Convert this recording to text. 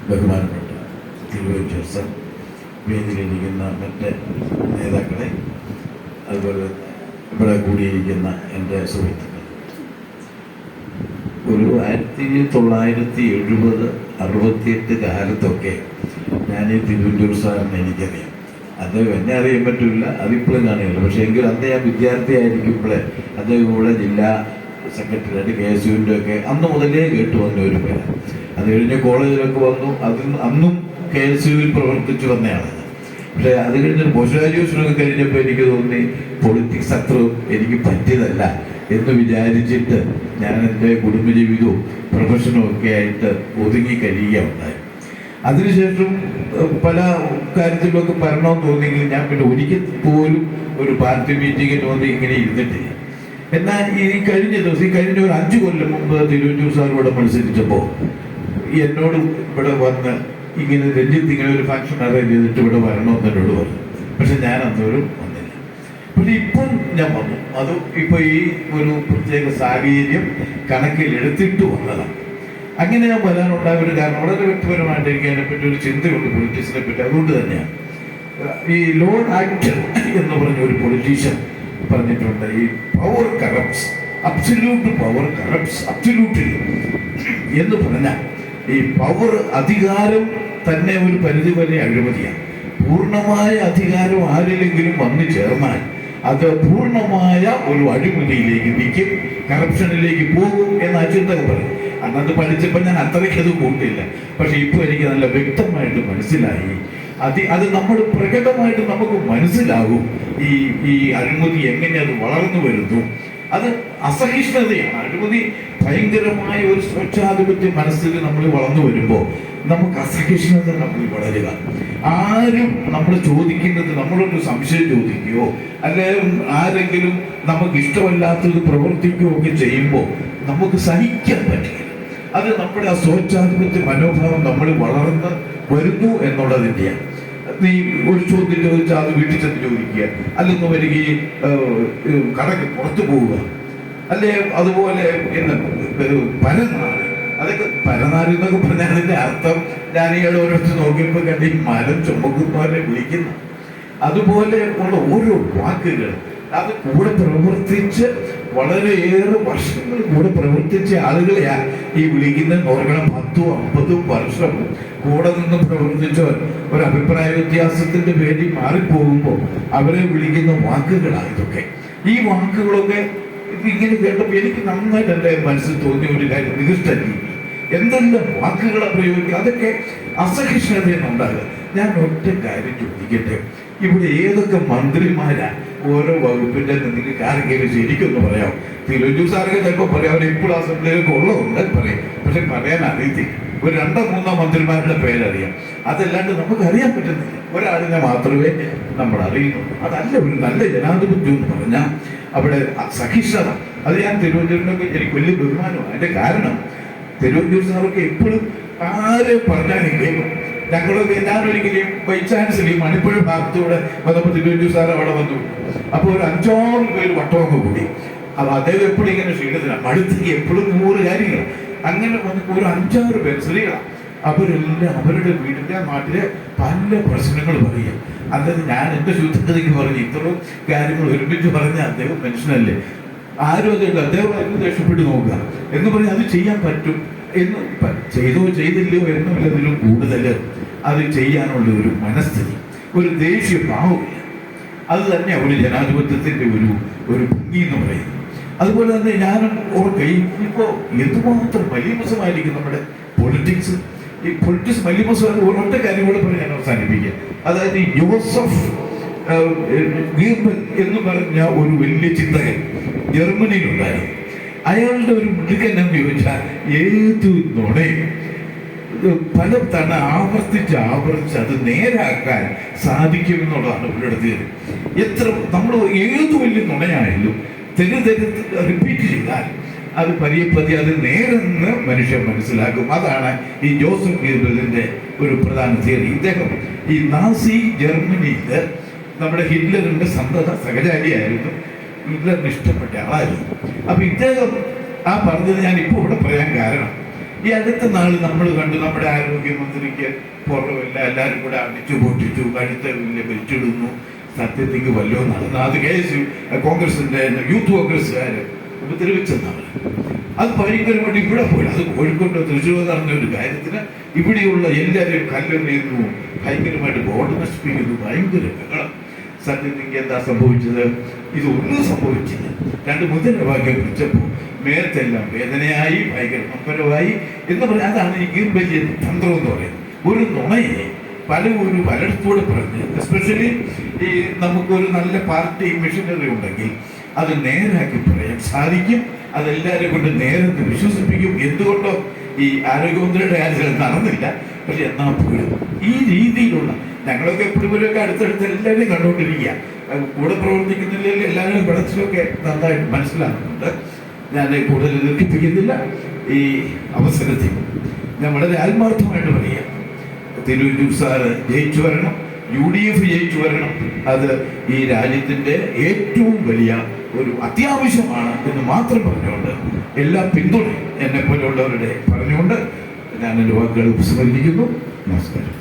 ബഹുമാനപ്പെട്ട തിരുവഞ്ചൂർ സർ, വേദിയിലിരിക്കുന്ന മറ്റ് നേതാക്കളെ, അതുപോലെ ഇവിടെ കൂടിയിരിക്കുന്ന എൻ്റെ സുഹൃത്തുക്കൾ, ഒരു 1970-68 കാലത്തൊക്കെ ഞാൻ ഈ തിരുവഞ്ചൂർ സാറിനെ എനിക്കറിയാം. അദ്ദേഹം എന്നെ അറിയാൻ പറ്റില്ല, അതിപ്പോഴും കാണില്ല. പക്ഷേ എങ്കിലും അന്ന് ഞാൻ വിദ്യാർത്ഥിയായിരിക്കുമ്പോഴേ അദ്ദേഹം ഇവിടെ ജില്ലാ സെക്രട്ടറിയായിട്ട് KSUവിൻ്റെ ഒക്കെ അന്ന് മുതലേ കേട്ടു വന്ന ഒരു പേര്. അത് കഴിഞ്ഞ് കോളേജിലൊക്കെ വന്നു. അന്നും KSUവിൽ പ്രവർത്തിച്ചു വന്നയാണ്. പക്ഷേ അത് കഴിഞ്ഞൊരു പോസ്റ്റ് ഗ്രാജുവേഷനൊക്കെ കഴിഞ്ഞപ്പോൾ എനിക്ക് തോന്നി പൊളിറ്റിക്സ് അത്ര എനിക്ക് പറ്റിയതല്ല എന്ന് വിചാരിച്ചിട്ട് ഞാൻ എൻ്റെ കുടുംബജീവിതവും പ്രൊഫഷനും ഒക്കെ ആയിട്ട് ഒതുങ്ങി കഴിയുകയുണ്ടായി. അതിനുശേഷം പല കാര്യത്തിലൊക്കെ വരണമെന്ന് തോന്നിയെങ്കിലും ഞാൻ പിന്നെ ഒരിക്കൽ പോലും ഒരു പാർട്ടി മീറ്റിങ്ങിന് വന്ന് ഇങ്ങനെ ഇരുന്നിട്ടില്ല. എന്നാൽ ഈ കഴിഞ്ഞ ഒരു 5 കൊല്ലം മുമ്പ് തിരുവഞ്ചൂർ സാർ ഇവിടെ മത്സരിച്ചപ്പോൾ എന്നോട് ഇവിടെ വന്ന് ഇങ്ങനെ രഞ്ജിത്ത് ഇങ്ങനെ ഒരു ഫംഗ്ഷൻ അറേഞ്ച് ചെയ്തിട്ട് ഇവിടെ വരണമെന്ന് എന്നോട് പറഞ്ഞു. പക്ഷെ ഞാൻ അന്നൊരു വന്നില്ല. പക്ഷെ ഇപ്പം ഞാൻ വന്നു. അത് ഇപ്പോൾ ഈ ഒരു പ്രത്യേക സാഹചര്യം കണക്കിലെടുത്തിട്ട് വന്നതാണ്. അങ്ങനെ ഞാൻ വരാനുണ്ടായ ഒരു കാരണം വളരെ വ്യക്തിപരമായിട്ട് എനിക്ക് അതിനെപ്പറ്റി ഒരു ചിന്തയുണ്ട്, പൊളിറ്റിക്സിനെ പറ്റി. അതുകൊണ്ട് തന്നെയാണ് ഈ ലോർഡ് ആക്ടർ എന്ന് പറഞ്ഞ ഒരു പൊളിറ്റീഷ്യൻ പറഞ്ഞിട്ടുണ്ട്, ഈ power corrupts, absolute power corrupts absolutely എന്ന് പറഞ്ഞാൽ ഈ പവർ, അധികാരം തന്നെ ഒരു പരിധിവരെ അഴിമതിയാണ്. പൂർണ്ണമായ അധികാരം ആരിലെങ്കിലും വന്നു ചേർന്നാൽ അത് പൂർണ്ണമായ ഒരു അഴിമതിയിലേക്ക് നിൽക്കും, കറപ്ഷനിലേക്ക് പോകും എന്ന ചിന്തകൾ പറയും. അന്നത് പഠിച്ചപ്പോൾ ഞാൻ അത്രയ്ക്കത് കൂട്ടില്ല. പക്ഷെ ഇപ്പോൾ എനിക്ക് നല്ല വ്യക്തമായിട്ട് മനസ്സിലായി. അത് നമ്മൾ പ്രകടമായിട്ട് നമുക്ക് മനസ്സിലാകും ഈ അഴിമതി എങ്ങനെ അത് വളർന്നു വരുന്നു. അത് അസഹിഷ്ണുതയാണ്. അഴിമതി ഭയങ്കരമായ ഒരു സ്വച്ഛാധിപത്യ മനസ്സിൽ നമ്മൾ വളർന്നു വരുമ്പോൾ നമുക്ക് അസഹിഷ്ണുത നമ്മൾ വളരുക. ആരും നമ്മൾ ചോദിക്കുന്നത്, നമ്മളൊരു സംശയം ചോദിക്കുകയോ അല്ലെങ്കിൽ ആരെങ്കിലും നമുക്ക് ഇഷ്ടമല്ലാത്തത് പ്രവർത്തിക്കുകയോ ഒക്കെ ചെയ്യുമ്പോൾ നമുക്ക് സഹിക്കാൻ പറ്റില്ല. അത് നമ്മുടെ ആ സ്വച്ഛാധിപത്യ മനോഭാവം നമ്മൾ വളർന്ന് വരുന്നു എന്നുള്ളതിൻ്റെയാണ്. നീ ഒരു ചോദ്യം ചോദിച്ചാൽ അത് വീട്ടിൽ ചെന്ന് ചോദിക്കുക, അല്ലെങ്കിൽ വരികയും കടക്ക് പുറത്തു പോവുക, അല്ലെ അതുപോലെ പരനാട്. അതൊക്കെ പരനാട് എന്നൊക്കെ പറഞ്ഞാൽ അതിൻ്റെ അർത്ഥം ഞാൻ ഇയാൾ ഓരോരുത്തർ നോക്കിയപ്പോൾ കണ്ട് ഈ മരം ചുമക്കുന്നവരെ വിളിക്കുന്നു. അതുപോലെ ഉള്ള ഓരോ വാക്കുകൾ അത് കൂടെ പ്രവർത്തിച്ച് വളരെയേറെ വർഷങ്ങൾ കൂടെ പ്രവർത്തിച്ച ആളുകളെയാണ് ഈ വിളിക്കുന്നത്. ഓർക്കണം, 10-50 വർഷം കൂടെ നിന്ന് പ്രവർത്തിച്ചവർ ഒരു അഭിപ്രായ വ്യത്യാസത്തിന്റെ പേരിൽ മാറിപ്പോകുമ്പോൾ അവരെ വിളിക്കുന്ന വാക്കുകളാണ് ഇതൊക്കെ. ഈ വാക്കുകളൊക്കെ ഇങ്ങനെ കേട്ടപ്പോൾ എനിക്ക് നന്നായിട്ട് എൻ്റെ മനസ്സിൽ തോന്നിയ ഒരു കാര്യം, നികൃഷ്ട രീതി, എന്തെല്ലാം വാക്കുകളെ പ്രയോഗിക്കുക, അതൊക്കെ അസഹിഷ്ണുതയെന്നുണ്ടാകുക. ഞാൻ ഒറ്റ കാര്യം ചോദിക്കട്ടെ, ഇവിടെ ഏതൊക്കെ മന്ത്രിമാരാ ഓരോ വകുപ്പിന്റെ നിങ്ങൾക്ക് ആരെങ്കിലും ശരിക്കൊന്ന് പറയാം? തിരുവഞ്ചൂർ സാറൊക്കെ ചിലപ്പോൾ പറയാം, അവർ ഇപ്പോൾ അസംബ്ലിയിലൊക്കെ ഉള്ളതുണ്ട് പറയും. പക്ഷെ പറയാൻ അറിയത്തില്ല. ഒരു 2-3 മന്ത്രിമാരുടെ പേരറിയാം, അതല്ലാണ്ട് നമുക്ക് അറിയാൻ പറ്റുന്നില്ല. ഒരാളിനെ മാത്രമേ നമ്മൾ അറിയുന്നുള്ളൂ. അതല്ല ഒരു നല്ല ജനാധിപത്യം എന്ന് പറഞ്ഞാൽ അവിടെ സഹിഷ്ണുത. അത് ഞാൻ തിരുവഞ്ചൂരിനൊക്കെ എനിക്ക് വലിയ ബഹുമാനമാണ്. അതിന്റെ കാരണം തിരുവഞ്ചൂർ സാറൊക്കെ എപ്പോഴും ആരെ പറഞ്ഞാലും കേൾക്കും. ഞങ്ങളൊക്കെ ഞാനൊരിക്കലും ബൈ ചാൻസിൽ ഈ മണിപ്പുഴ ഭാഗത്തൂടെ വന്നപ്പോൾ തിരുവഞ്ചൂർ സാർ അവിടെ വന്നു. അപ്പോൾ ഒരു 5-6 പേര് വട്ടമൊക്കെ കൂടി. അപ്പോൾ അദ്ദേഹം എപ്പോഴും ഇങ്ങനെ ക്ഷീണത്തിലാണ്, മടുത്തേക്ക് എപ്പോഴും 100 കാര്യങ്ങൾ. അങ്ങനെ വന്നപ്പോൾ ഒരു 5-6 പേര് സ്ത്രീകളാണ്. അവരെല്ലാം അവരുടെ വീടിൻ്റെ നാട്ടിലെ പല പ്രശ്നങ്ങൾ പറയും. അതായത് ഞാൻ എൻ്റെ ശുദ്ധതയ്ക്ക് പറഞ്ഞു ഇത്രയും കാര്യങ്ങൾ ഒരുമിച്ച് പറഞ്ഞ അദ്ദേഹം മനുഷ്യനല്ലേ, ആരും അതുകൊണ്ട് അദ്ദേഹം അതിന് ദേഷ്യപ്പെട്ട് നോക്കുക എന്ന് പറഞ്ഞാൽ അത് ചെയ്യാൻ പറ്റും എന്ന് ചെയ്തോ ചെയ്തില്ലയോ എന്നുള്ളതിലും കൂടുതൽ അത് ചെയ്യാനുള്ള ഒരു മനസ്ഥിതി, ഒരു ദേഷ്യ ഭാവമില്ല. അത് തന്നെ ഒരു ജനാധിപത്യത്തിൻ്റെ ഒരു ഭംഗി എന്ന് പറയുന്നത്. അതുപോലെ തന്നെ ഞാനും ഓർക്കും, ഇപ്പോൾ എന്തുമാത്രം മലീമസമായിരിക്കും നമ്മുടെ പൊളിറ്റിക്സ്. ഈ പൊളിറ്റിക്സ് മലീമസം ഒരൊറ്റ കാര്യം കൂടെ പറഞ്ഞ് ഞാൻ അവസാനിപ്പിക്കുക. അതായത് ഈ ജോസഫ് ഗീബൽ എന്ന് പറഞ്ഞ ഒരു വലിയ ചിന്തകൻ ജർമ്മനിയിലുണ്ടായിരുന്നു. അയാളുടെ ഒരു മിടുക്കൻ എന്ന് ചോദിച്ചാൽ ഏത് നുണയും പല തവണ ആവർത്തിച്ച് അത് നേരാക്കാൻ സാധിക്കുമെന്നുള്ളതാണ് പുള്ളിയെടുത്തത്. എത്ര നമ്മൾ ഏത് വലിയ നുണയായാലും റിപ്പീറ്റ് ചെയ്താൽ അത് പതിയെ അത് നേരെന്ന് മനുഷ്യൻ മനസ്സിലാക്കും. അതാണ് ഈ ജോസഫ് ഗീബലിന്റെ ഒരു പ്രധാന തിയറി. ഇദ്ദേഹം ഈ നാസി ജർമ്മനിയിൽ നമ്മുടെ ഹിറ്റ്ലറിന്റെ സഹചാരിയായിരുന്നു, ഹിറ്റ്ലറിന് ഇഷ്ടപ്പെട്ട ആളായിരുന്നു. അപ്പൊ ഇദ്ദേഹം ആ പറഞ്ഞത് ഞാൻ ഇപ്പോൾ ഇവിടെ പറയാൻ കാരണം, ഈ അടുത്ത നാൾ നമ്മൾ കണ്ടു നമ്മുടെ ആരോഗ്യമന്ത്രിക്ക് പുറമില്ല, എല്ലാവരും കൂടെ അടിച്ചു പൊട്ടിച്ചു, കഴുത്ത് വെച്ചിടുന്നു. സത്യത്തിക്ക് വല്ലോ നടന്നു. അത് കോൺഗ്രസിന്റെ യൂത്ത് കോൺഗ്രസ്സുകാർ ഉപദ്രവിച്ചെന്നാണ്. അത് ഭയങ്കരമായിട്ട് ഇവിടെ പോയി. അത് കോഴിക്കോട് തൃശ്ശൂർ നടന്ന ഒരു കാര്യത്തിന് ഇവിടെയുള്ള എല്ലാവരെയും കല്ലെറിയുന്നു, ഭയങ്കരമായിട്ട് ബോർഡ് നശിപ്പിക്കുന്നു, ഭയങ്കര ബഹളം. സത്യത്തിക്ക് എന്താ സംഭവിച്ചത്? ഇതൊന്നും സംഭവിച്ചില്ല. 2 മുദ്രാവാക്യം പിടിച്ചപ്പോൾ മേർത്തെല്ലാം വേദനയായി, ഭയങ്കര നൊമ്പരമായി എന്ന് പറഞ്ഞാൽ അതാണ് ഈ വലിയ തന്ത്രം എന്ന് പറയുന്നത്. ഒരു നുണയെ പലയിടത്തൂടെ പറഞ്ഞ്, എസ്പെഷ്യലി ഈ നമുക്കൊരു നല്ല പാർട്ടി മെഷീനറി ഉണ്ടെങ്കിൽ അത് നേരാക്കി പറയാൻ സാധിക്കും. അതെല്ലാവരെയും കൊണ്ട് നേരത്തെ വിശ്വസിപ്പിക്കും. എന്തുകൊണ്ടോ ഈ ആരോഗ്യമന്ത്രിയുടെ കാര്യത്തിൽ നടന്നില്ല. പക്ഷെ എന്നാൽ പോലും ഈ രീതിയിലുള്ള ഞങ്ങളൊക്കെ എപ്പോഴും അടുത്തടുത്ത് എല്ലാവരും കണ്ടുകൊണ്ടിരിക്കുക, കൂടെ പ്രവർത്തിക്കുന്നില്ലെങ്കിൽ എല്ലാവരും വെളച്ചിലൊക്കെ നന്നായിട്ട് മനസ്സിലാക്കുന്നുണ്ട്. ഞാൻ കൂടുതൽ ദീർഘിപ്പിക്കുന്നില്ല. ഈ അവസരത്തിൽ ഞാൻ വളരെ ആത്മാർത്ഥമായിട്ട് പറയുക, തിരുവഞ്ചൂർ സാറ് ജയിച്ചു വരണം, UDF ജയിച്ചു വരണം. അത് ഈ രാജ്യത്തിൻ്റെ ഏറ്റവും വലിയ ഒരു അത്യാവശ്യമാണ് എന്ന് മാത്രം പറഞ്ഞുകൊണ്ട് എല്ലാ പിന്തുണയും എന്നെ പോലെയുള്ളവരുടെ പറഞ്ഞുകൊണ്ട് ഞാൻ എൻ്റെ വാക്കുകൾ ഉപസംഹരിക്കുന്നു. നമസ്കാരം.